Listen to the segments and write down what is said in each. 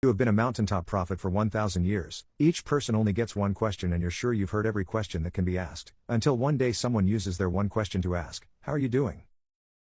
You have been a mountaintop prophet for 1,000 years. Each person only gets one question and you're sure you've heard every question that can be asked, until one day someone uses their one question to ask, "How are you doing?"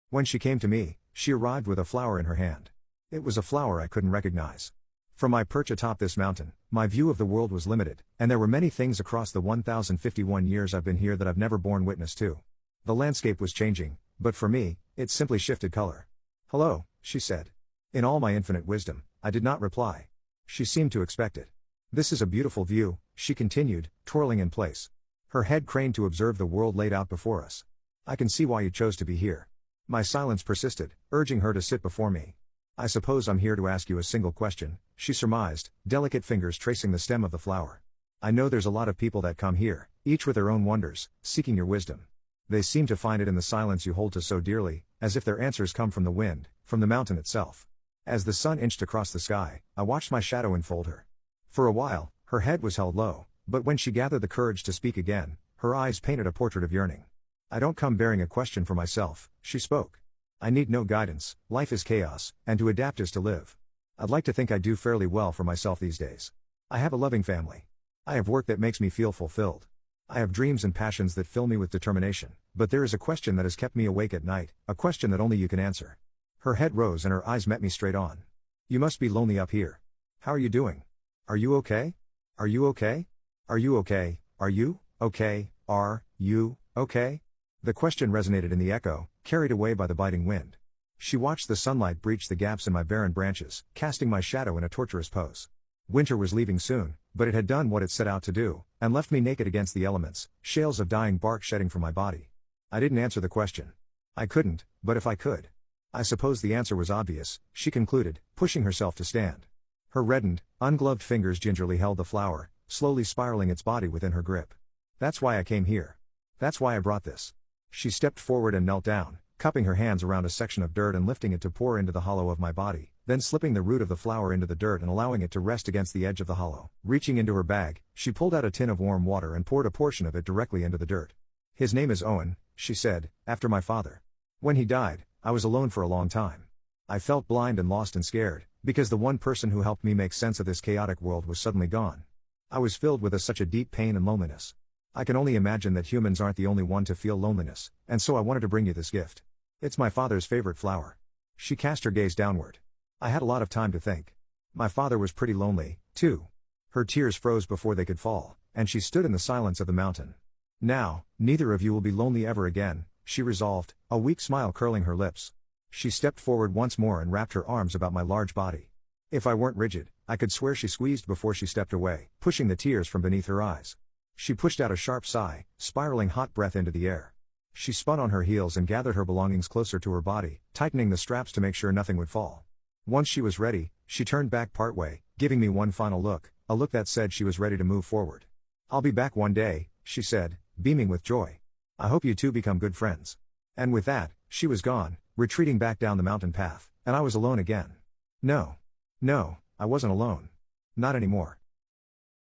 When she came to me, she arrived with a flower in her hand. It was a flower I couldn't recognize. From my perch atop this mountain, my view of the world was limited, and there were many things across the 1,051 years I've been here that I've never borne witness to. The landscape was changing, but for me, it simply shifted color. "Hello," she said. In all my infinite wisdom, I did not reply. She seemed to expect it. "This is a beautiful view," she continued, twirling in place. Her head craned to observe the world laid out before us. "I can see why you chose to be here." My silence persisted, urging her to sit before me. "I suppose I'm here to ask you a single question," she surmised, delicate fingers tracing the stem of the flower. "I know there's a lot of people that come here, each with their own wonders, seeking your wisdom. They seem to find it in the silence you hold to so dearly, as if their answers come from the wind, from the mountain itself." As the sun inched across the sky, I watched my shadow enfold her. For a while, her head was held low, but when she gathered the courage to speak again, her eyes painted a portrait of yearning. "I don't come bearing a question for myself," she spoke. "I need no guidance, life is chaos, and to adapt is to live. I'd like to think I do fairly well for myself these days. I have a loving family. I have work that makes me feel fulfilled. I have dreams and passions that fill me with determination, but there is a question that has kept me awake at night, a question that only you can answer." Her head rose and her eyes met me straight on. "You must be lonely up here. How are you doing? Are you okay? Are you okay? Are you okay? Are you okay? Are you okay?" The question resonated in the echo, carried away by the biting wind. She watched the sunlight breach the gaps in my barren branches, casting my shadow in a torturous pose. Winter was leaving soon, but it had done what it set out to do, and left me naked against the elements, shales of dying bark shedding from my body. I didn't answer the question. I couldn't, but if I could. I suppose the answer was obvious, she concluded, pushing herself to stand. Her reddened, ungloved fingers gingerly held the flower, slowly spiraling its body within her grip. "That's why I came here. That's why I brought this." She stepped forward and knelt down, cupping her hands around a section of dirt and lifting it to pour into the hollow of my body, then slipping the root of the flower into the dirt and allowing it to rest against the edge of the hollow. Reaching into her bag, she pulled out a tin of warm water and poured a portion of it directly into the dirt. "His name is Owen," she said, "after my father. When he died, I was alone for a long time. I felt blind and lost and scared, because the one person who helped me make sense of this chaotic world was suddenly gone. I was filled with such a deep pain and loneliness. I can only imagine that humans aren't the only one to feel loneliness, and so I wanted to bring you this gift. It's my father's favorite flower." She cast her gaze downward. I had a lot of time to think. My father was pretty lonely, too. Her tears froze before they could fall, and she stood in the silence of the mountain. "Now, neither of you will be lonely ever again," she resolved, a weak smile curling her lips. She stepped forward once more and wrapped her arms about my large body. If I weren't rigid, I could swear she squeezed before she stepped away, pushing the tears from beneath her eyes. She pushed out a sharp sigh, spiraling hot breath into the air. She spun on her heels and gathered her belongings closer to her body, tightening the straps to make sure nothing would fall. Once she was ready, she turned back partway, giving me one final look, a look that said she was ready to move forward. "I'll be back one day," she said, beaming with joy. "I hope you two become good friends." And with that, she was gone, retreating back down the mountain path, and I was alone again. No, I wasn't alone. Not anymore.